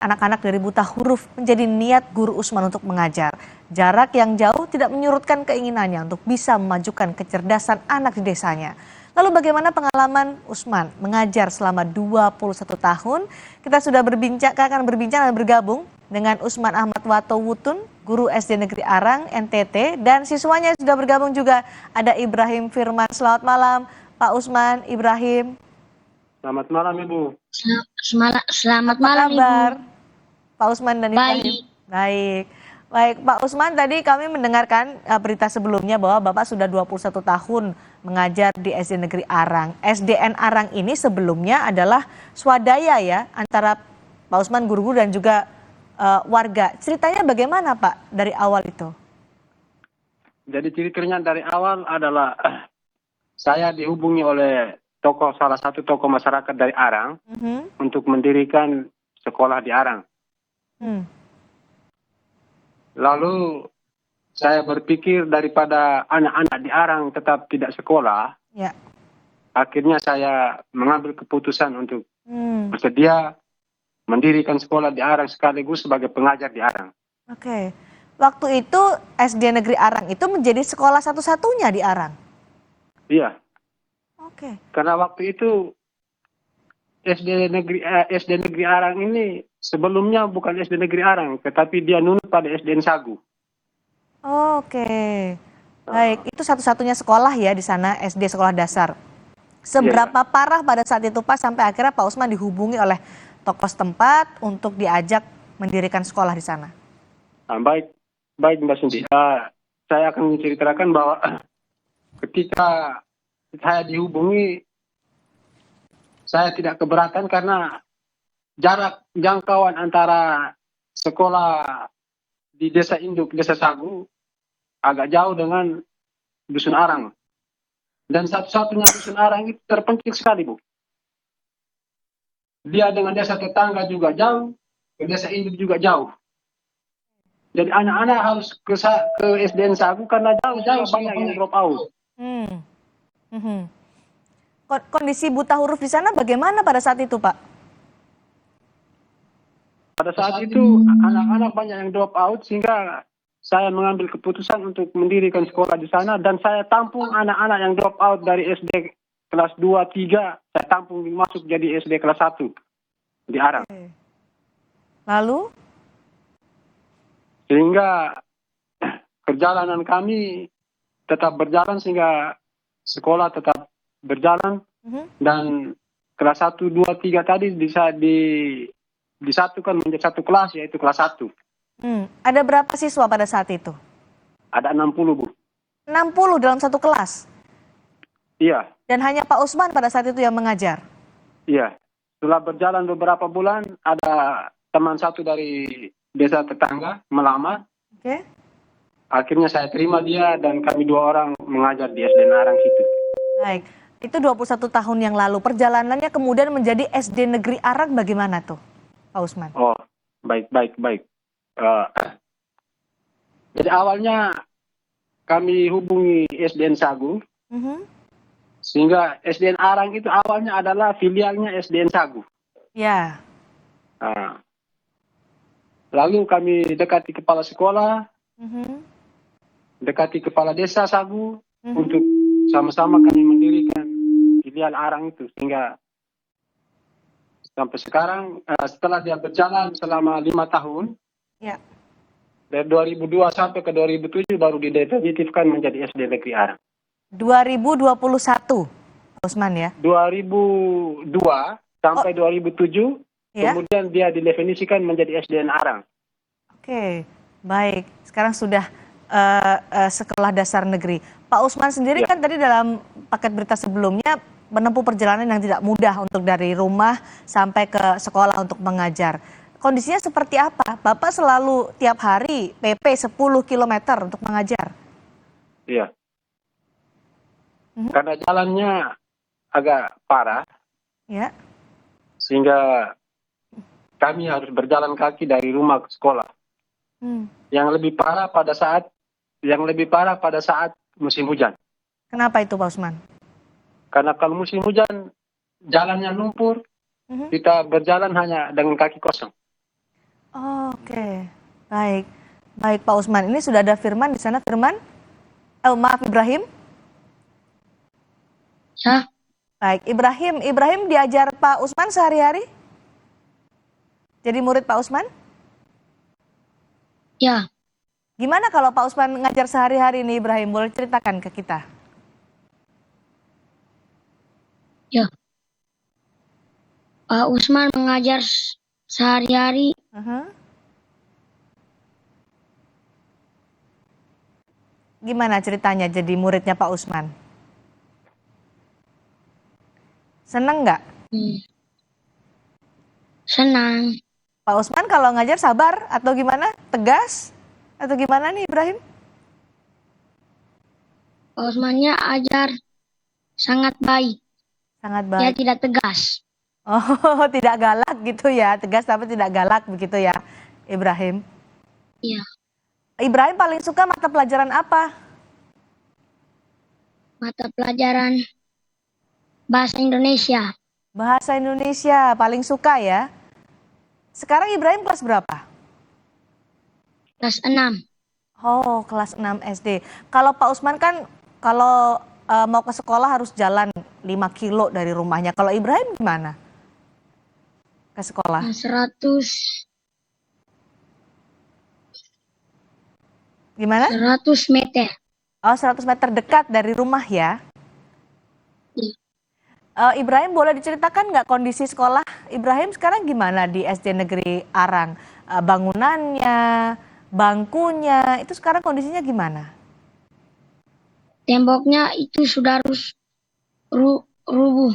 anak-anak dari buta huruf menjadi niat guru Usman untuk mengajar. Jarak yang jauh tidak menyurutkan keinginannya untuk bisa memajukan kecerdasan anak di desanya. Lalu bagaimana pengalaman Usman mengajar selama 21 tahun? Kita sudah akan berbincang dan bergabung dengan Usman Ahmad Wato Wutun, guru SD Negeri Arang, NTT, dan siswanya sudah bergabung juga ada Ibrahim Firman. Selamat malam Pak Usman, Ibrahim. Selamat malam Ibu. Selamat Apa malam kabar, Ibu. Pak Usman dan Ibrahim? Baik. Baik, Pak Usman, tadi kami mendengarkan berita sebelumnya bahwa Bapak sudah 21 tahun mengajar di SD Negeri Arang. SDN Arang ini sebelumnya adalah swadaya ya, antara Pak Usman guru-guru dan juga warga. Ceritanya bagaimana Pak dari awal itu? Jadi ceritanya dari awal adalah saya dihubungi oleh salah satu tokoh masyarakat dari Arang untuk mendirikan sekolah di Arang. Lalu saya berpikir daripada anak-anak di Arang tetap tidak sekolah, akhirnya saya mengambil keputusan untuk bersedia mendirikan sekolah di Arang sekaligus sebagai pengajar di Arang. Oke. Waktu itu SD Negeri Arang itu menjadi sekolah satu-satunya di Arang? Iya. Oke. Karena waktu itu SD Negeri Arang ini sebelumnya bukan SD Negeri Arang, tetapi dia nunut pada SDN Sagu. Oke. Baik, itu satu-satunya sekolah ya di sana, SD sekolah dasar. Seberapa parah pada saat itu Pak sampai akhirnya Pak Usman dihubungi oleh tokoh setempat untuk diajak mendirikan sekolah di sana? Baik Mbak Sundi. Saya akan menceritakan bahwa ketika saya dihubungi, saya tidak keberatan karena jarak jangkauan antara sekolah di desa induk, desa Sagu, agak jauh dengan Dusun Arang. Dan satu-satunya Dusun Arang itu terpencil sekali, Bu. Dia dengan desa tetangga juga jauh, ke desa induk juga jauh. Jadi anak-anak harus ke SDN Sagu karena jauh banyak yang drop out. Kondisi buta huruf di sana bagaimana pada saat itu, Pak? Pada saat itu anak-anak banyak yang drop out sehingga saya mengambil keputusan untuk mendirikan sekolah di sana dan saya tampung anak-anak yang drop out dari SD kelas 2, 3, saya tampung masuk jadi SD kelas 1 di Arang. Lalu? Sehingga perjalanan kami tetap berjalan sehingga sekolah tetap berjalan dan kelas 1, 2, 3 tadi bisa disatukan menjadi satu kelas, yaitu kelas 1. Ada berapa siswa pada saat itu? Ada 60, Bu. 60 dalam satu kelas? Iya. Dan hanya Pak Usman pada saat itu yang mengajar? Iya. Setelah berjalan beberapa bulan, ada teman satu dari desa tetangga melamar. Oke. Akhirnya saya terima dia dan kami 2 orang mengajar di SDN Arang situ. Baik. Itu 21 tahun yang lalu. Perjalanannya kemudian menjadi SD Negeri Arang bagaimana tuh, Pak Usman? Oh, baik. Jadi awalnya kami hubungi SDN Sagu, sehingga SDN Arang itu awalnya adalah filialnya SDN Sagu. Ya. Lalu kami dekati kepala sekolah, dekati kepala desa Sagu, untuk sama-sama kami mendirikan filial Arang itu, sehingga sampai sekarang setelah dia berjalan selama 5 tahun, dari 2002 sampai ke 2007 baru didefinitifkan menjadi SD Negeri Arang. 2021, Pak Usman ya? 2002 sampai 2007, kemudian dia didefinisikan menjadi SDN Arang. Oke, baik. Sekarang sudah sekolah dasar negeri. Pak Usman sendiri kan tadi dalam paket berita sebelumnya menempuh perjalanan yang tidak mudah untuk dari rumah sampai ke sekolah untuk mengajar. Kondisinya seperti apa? Bapak selalu tiap hari PP 10 km untuk mengajar? Iya. Karena jalannya agak parah, sehingga kami harus berjalan kaki dari rumah ke sekolah. Yang lebih parah pada saat musim hujan. Kenapa itu, Pak Usman? Karena kalau musim hujan jalannya lumpur, kita berjalan hanya dengan kaki kosong. Oke, baik. Baik Pak Usman, ini sudah ada Firman di sana. Firman? Maaf Ibrahim. Ya, Baik, Ibrahim. Ibrahim diajar Pak Usman sehari-hari? Jadi murid Pak Usman? ya, Gimana kalau Pak Usman ngajar sehari-hari nih Ibrahim? Boleh ceritakan ke kita? ya. Pak Usman mengajar sehari-hari. Uh-huh. Gimana ceritanya jadi muridnya Pak Usman? Seneng nggak? Senang. Pak Usman kalau ngajar sabar atau gimana? Tegas? Atau gimana nih Ibrahim? Pak Usmannya ajar sangat baik. Sangat Dia baik. tidak tegas. Oh, tidak galak gitu ya. Tegas tapi tidak galak begitu ya, Ibrahim. Iya, Ibrahim paling suka mata pelajaran apa? mata pelajaran bahasa Indonesia. Bahasa Indonesia paling suka ya. Sekarang Ibrahim kelas berapa? Kelas 6. Oh, kelas 6 SD. Kalau Pak Usman kan kalau mau ke sekolah harus jalan 5 kilo dari rumahnya. Kalau Ibrahim gimana? Ke sekolah? 100 Gimana? 100 meter. Oh, 100 meter dekat dari rumah ya. Iya. Ibrahim boleh diceritakan nggak kondisi sekolah Ibrahim sekarang gimana di SD Negeri Arang? Bangunannya, bangkunya, itu sekarang kondisinya gimana? Temboknya itu sudah rubuh.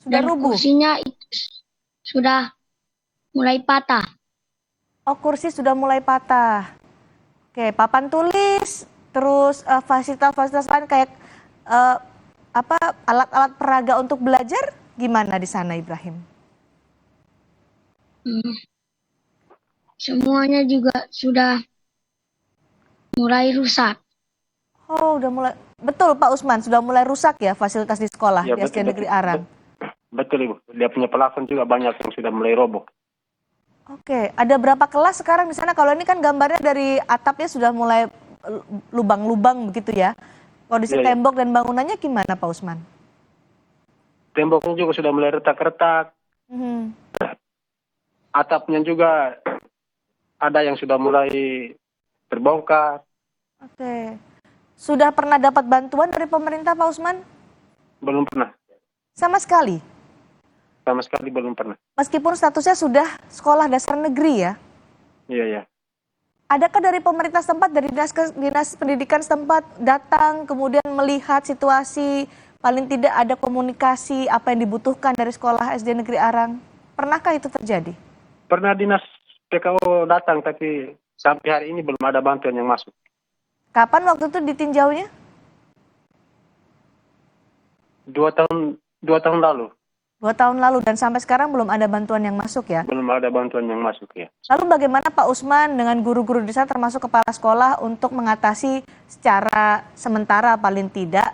Sudah Dan rubuh? kursinya itu sudah mulai patah. Oh, kursi sudah mulai patah. Oke, papan tulis, terus fasilitas-fasilitas lain kayak eh, apa alat-alat peraga untuk belajar gimana di sana Ibrahim? Hmm, Semuanya juga sudah mulai rusak. Oh, udah mulai. Betul Pak Usman, sudah mulai rusak ya fasilitas di sekolah Ya di SD betul, Negeri betul, Arang. betul Ibu. Dia punya pelafon juga banyak yang sudah mulai roboh. Oke, ada berapa kelas sekarang di sana? Kalau ini kan gambarnya dari atapnya sudah mulai lubang-lubang begitu ya. Kondisi Iya, iya. tembok dan bangunannya gimana Pak Usman? Temboknya juga sudah mulai retak-retak. Mhm. Atapnya juga ada yang sudah mulai terbongkar. Oke. Sudah pernah dapat bantuan dari pemerintah Pak Usman? Belum pernah. Sama sekali. Sama sekali belum pernah. Meskipun statusnya sudah sekolah dasar negeri ya. Iya, iya. Adakah dari pemerintah setempat, dari dinas pendidikan setempat datang kemudian melihat situasi, paling tidak ada komunikasi apa yang dibutuhkan dari sekolah SD Negeri Arang? Pernahkah itu terjadi? Pernah dinas PKO datang tapi sampai hari ini belum ada bantuan yang masuk. Kapan waktu itu ditinjaunya? 2 tahun lalu 2 tahun lalu dan sampai sekarang belum ada bantuan yang masuk ya. belum ada bantuan yang masuk ya. Lalu bagaimana Pak Usman dengan guru-guru di sana termasuk kepala sekolah untuk mengatasi secara sementara paling tidak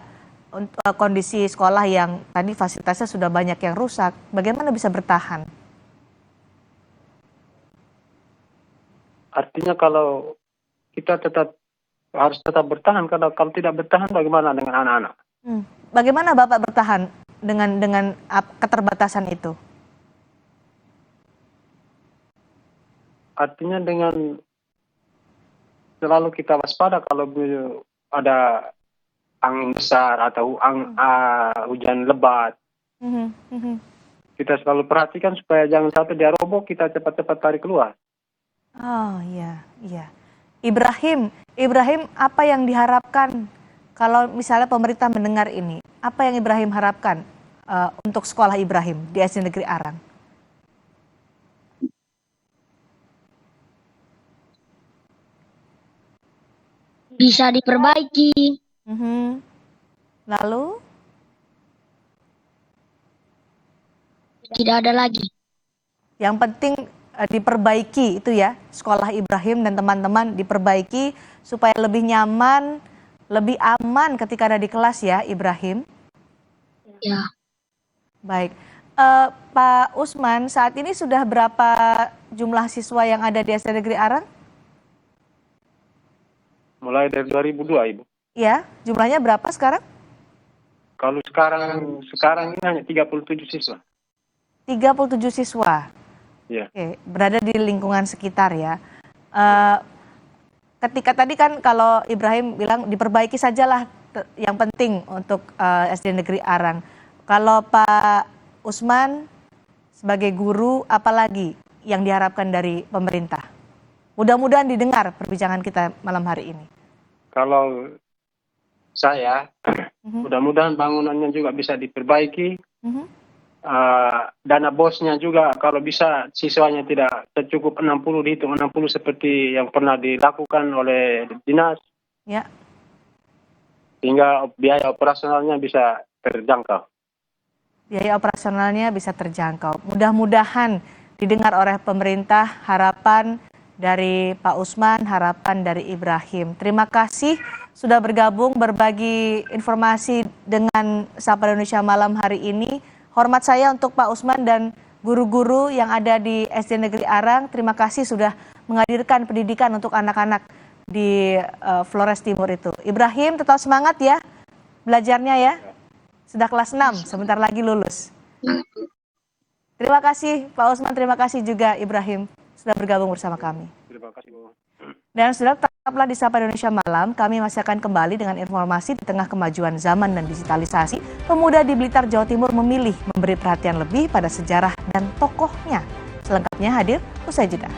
kondisi sekolah yang tadi fasilitasnya sudah banyak yang rusak, bagaimana bisa bertahan? Artinya kalau kita harus tetap bertahan, karena kalau tidak bertahan bagaimana dengan anak-anak? Bagaimana Bapak bertahan dengan keterbatasan itu? Artinya dengan selalu kita waspada kalau ada angin besar atau hujan lebat. Kita selalu perhatikan supaya jangan sampai dia roboh, kita cepat-cepat tarik keluar. Oh iya, iya. Ibrahim, apa yang diharapkan kalau misalnya pemerintah mendengar ini? Apa yang Ibrahim harapkan untuk sekolah Ibrahim di SD Negeri Arang? Bisa diperbaiki. Lalu? Tidak ada lagi. Yang penting diperbaiki itu ya, sekolah Ibrahim dan teman-teman diperbaiki supaya lebih nyaman, lebih aman ketika ada di kelas ya Ibrahim. Ya, Baik, Pak Usman, saat ini sudah berapa jumlah siswa yang ada di SD Negeri Arang? Mulai dari 2002, Ibu. Ya, jumlahnya berapa sekarang? Kalau sekarang ini hanya 37 siswa. 37 siswa. Ya. Oke, berada di lingkungan sekitar ya. Ketika tadi kan kalau Ibrahim bilang diperbaiki sajalah yang penting untuk SD Negeri Arang. Kalau Pak Usman sebagai guru, apalagi yang diharapkan dari pemerintah? Mudah-mudahan didengar perbincangan kita malam hari ini. Kalau saya, mudah-mudahan bangunannya juga bisa diperbaiki. Dana bosnya juga kalau bisa siswanya tidak tercukup 60, dihitung 60 seperti yang pernah dilakukan oleh dinas. Ya. Sehingga biaya operasionalnya bisa terjangkau. Biaya operasionalnya bisa terjangkau. Mudah-mudahan didengar oleh pemerintah, harapan dari Pak Usman, harapan dari Ibrahim. Terima kasih sudah bergabung berbagi informasi dengan Sapa Indonesia malam hari ini. Hormat saya untuk Pak Usman dan guru-guru yang ada di SD Negeri Arang. Terima kasih sudah menghadirkan pendidikan untuk anak-anak di Flores Timur itu. Ibrahim tetap semangat ya belajarnya ya. Sudah kelas 6, sebentar lagi lulus. Terima kasih Pak Usman, terima kasih juga Ibrahim sudah bergabung bersama kami. Terima kasih, Bu. Dan sudah tetaplah di Sapa Indonesia Malam, kami masih akan kembali dengan informasi di tengah kemajuan zaman dan digitalisasi. Pemuda di Blitar, Jawa Timur memilih memberi perhatian lebih pada sejarah dan tokohnya. Selengkapnya hadir usai jeda.